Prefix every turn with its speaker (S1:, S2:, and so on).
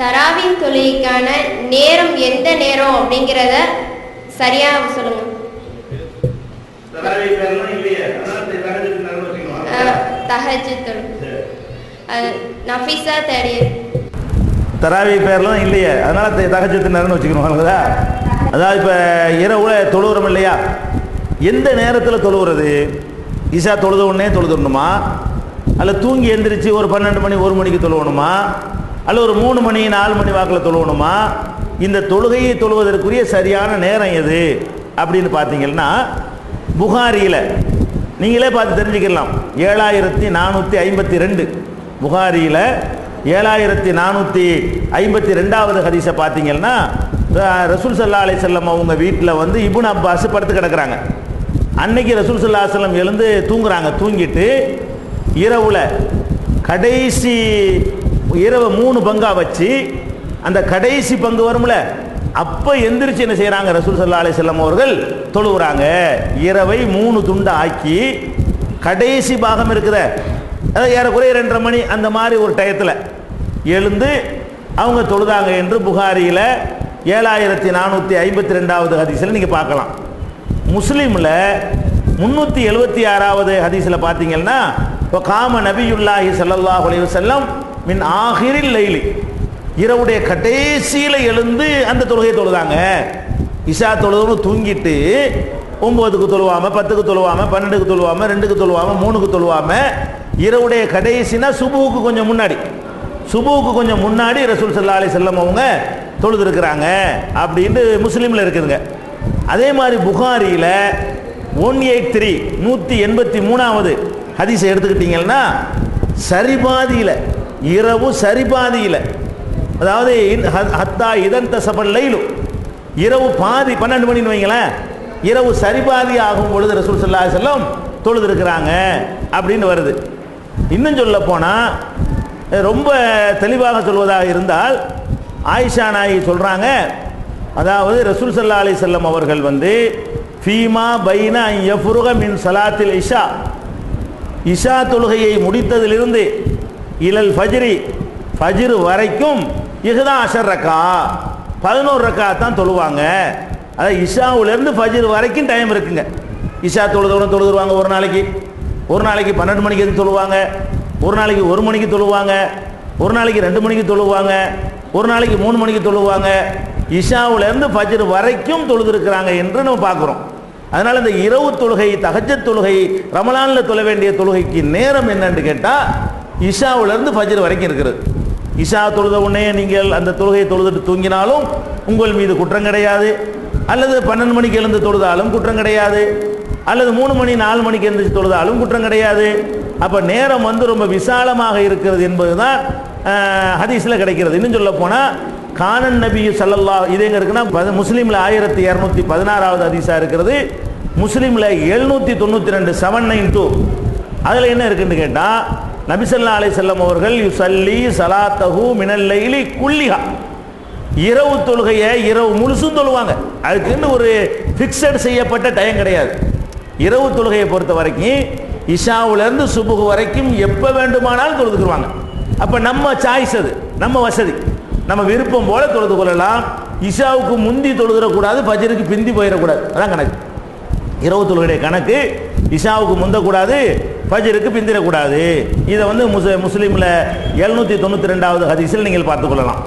S1: தராவி தொழுகைக்கான நேரம் எந்த நேரம் அப்படிங்கிறத சரியா சொல்லுங்க. தஹஜ்ஜுத் தொழுகை நஃபீஸா தேடியது.
S2: தராவி பேர்லாம் இல்லையே, அதனால தஹஜ்ஜுத் நேரம்னு வச்சுக்கணும். அதாவது இப்போ இரவுல தொழுகிறோம் இல்லையா, எந்த நேரத்தில் தொழுகிறது? இஷா தொழுத உடனே தொழுதுடணுமா, அல்ல தூங்கி எந்திரிச்சு ஒரு 12 மணி 1 மணிக்கு தொழுவணுமா, அல்ல ஒரு 3 மணி 4 மணி வாக்கில் தொழுவணுமா? இந்த தொழுகையை தொழுவதற்குரிய சரியான நேரம் எது அப்படின்னு பார்த்தீங்கன்னா, புகாரியில் நீங்களே பார்த்து தெரிஞ்சுக்கலாம். 7452 புகாரியில் 7452வது ஹதீஸை பார்த்தீங்கன்னா, ரசூல் ஸல்லல்லாஹு அலைஹி வஸல்லம் அவங்க வீட்டில் வந்து இப்னு அப்பாஸ் படுத்து கிடக்குறாங்க. அன்னைக்கு ரசூல் ஸல்லல்லாஹு அலைஹி வஸல்லம் எழுந்து தூங்குறாங்க. தூங்கிட்டு இரவுல கடைசி இரவு 3 பங்காக வச்சு அந்த கடைசி பங்கு வரும்ல, அப்போ எந்திரிச்சு என்ன செய்கிறாங்க, ரசூல் ஸல்லல்லாஹு அலைஹி வஸல்லம் அவர்கள் தொழுகிறாங்க. இரவை 3 துண்டை ஆக்கி கடைசி பாகம் இருக்குத, அதாவது ஏறக்குறைய 2:30 மணி அந்த மாதிரி ஒரு டயத்தில் எழுந்து அவங்க தொழுதாங்க என்று புகாரியில் 7452வது ஹதீஸில் நீங்கள் பார்க்கலாம். முஸ்லீமில் 376வது ஹதீஸில் பார்த்தீங்கன்னா, இப்போ காம நபியுல்லாஹி ஸல்லல்லாஹு அலைஹி வஸல்லம் மின் ஆஹிரில் லைலி, இரவுடைய கடைசியில் எழுந்து அந்த தொழுகையை தொழுதாங்க. இஷா தொழுதுன்னு தூங்கிட்டு 9க்கு தொழுவாமல், 10க்கு தொழுவாமல், 12க்கு தொழுவாமல், 2க்கு தொழுவாமல், 3க்கு தொழுவாமல், இரவுடைய கடைசினா சுபுவுக்கு கொஞ்சம் முன்னாடி, சுபுவுக்கு கொஞ்சம் முன்னாடி ரசூல் ஸல்லல்லாஹு அலைஹி வஸல்லம் அவங்க தொழுதுருக்கிறாங்க அப்படின்னு முஸ்லீமில் இருக்குதுங்க. அதே மாதிரி புகாரியில் 183 183வது ஹதீஸை எடுத்துக்கிட்டீங்கன்னா, சரிபாதியில் இரவு சரிபாதியில், அதாவது ஹத்தா இதன் தசபல் லைலு, இரவு பாதி 12 மணின்னு வைங்களேன், இரவு சரிபாதி ஆகும் பொழுது ரசூல் ஸல்லல்லாஹு அலைஹி வஸல்லம் தொழுதுருக்கிறாங்க அப்படின்னு வருது. இன்னும் சொல்ல போனால் ரொம்ப தெளிவாக சொல்வதாக இருந்தால், ஆயிஷா நாயகி சொல்கிறாங்க, அதாவது ரசூல் ஸல்லல்லாஹு அலைஹி வஸல்லம் அவர்கள் வந்து ஃபீமா பைன யஃபுருக மின் ஸலாத்தில் இஷா, இஷா தொழுகையை முடித்ததிலிருந்து இலல் ஃபஜ்ரி, ஃபஜ்ர் வரைக்கும் 11 ரக்கா 11 ரக்கா தான் தொழுவாங்க. அதாவது இஷாவிலேருந்து ஃபஜ்ர் வரைக்கும் டைம் இருக்குங்க. இஷா தொழுதுருவாங்க ஒரு நாளைக்கு 12 மணிக்கு எது தொழுவாங்க, ஒரு நாளைக்கு 1 மணிக்கு தொழுவாங்க, ஒரு நாளைக்கு 2 மணிக்கு தொழுவாங்க, ஒரு நாளைக்கு 3 மணிக்கு தொழுவாங்க. இஷாவிலேருந்து ஃபஜ்ர் வரைக்கும் தொழுதுருக்கிறாங்க என்று நம்ம பார்க்குறோம். அதனால் இந்த இரவு தொழுகை, தஹஜ்ஜுத் தொழுகை, ரமலானில் தொழ வேண்டிய தொழுகைக்கு நேரம் என்னன்னு கேட்டால் இஷாவிலேருந்து ஃபஜ்ர் வரைக்கும் இருக்கிறது. இஷா தொழுத உடனே நீங்கள் அந்த தொழுகையை தொழுதுட்டு தூங்கினாலும் உங்கள் மீது குற்றம் கிடையாது, அல்லது 12 மணிக்கு எழுந்து தொழுதாலும் குற்றம் கிடையாது, அல்லது 3 மணி 4 மணிக்கு எழுந்து தொழுதாலும் குற்றம் கிடையாது. அப்போ நேரம் வந்து ரொம்ப விசாலமாக இருக்கிறது என்பது தான் ஹதீஸில் கிடைக்கிறது. இன்னும் சொல்ல போனால் கானன் நபி ஸல்லல்லாஹு, இது எங்கே இருக்குன்னா முஸ்லீமில் 1216வது ஹதீஸாக இருக்கிறது, முஸ்லீமில் 792 792. அதில் என்ன இருக்குன்னு கேட்டால், நபி ஸல்லல்லாஹு அலைஹி வஸல்லம் அவர்கள் யுஸல்லி ஸலாத்தஹு மினல் லைலி குல்லிஹா, இரவு தொழுகையை இரவு முழுசும் தொழுவாங்க. அதுக்குன்னு ஒரு ஃபிக்ஸட் செய்யப்பட்ட டைம் கிடையாது. இரவு தொழுகையை பொறுத்த வரைக்கும் இஷாவிலேருந்து சுபுகு வரைக்கும் எப்போ வேண்டுமானாலும் தொழுதுக்குருவாங்க. அப்போ நம்ம சாய்ஸ், அது நம்ம வசதி, நம்ம விருப்பம் போல தொழுது கொள்ளலாம். இஷாவுக்கு முந்தி தொழுதுடக்கூடாது, ஃபஜ்ருக்கு பிந்தி போயிடக்கூடாது. அதான் கணக்கு. இரவு தொழுகையுடைய கணக்கு இஷாவுக்கு முந்தக்கூடாது, ஃபஜ்ருக்கு பிந்திடக்கூடாது. இதை வந்து முஸ்லீமில் 792வது ஹதீஸில் நீங்கள் பார்த்துக்கொள்ளலாம்.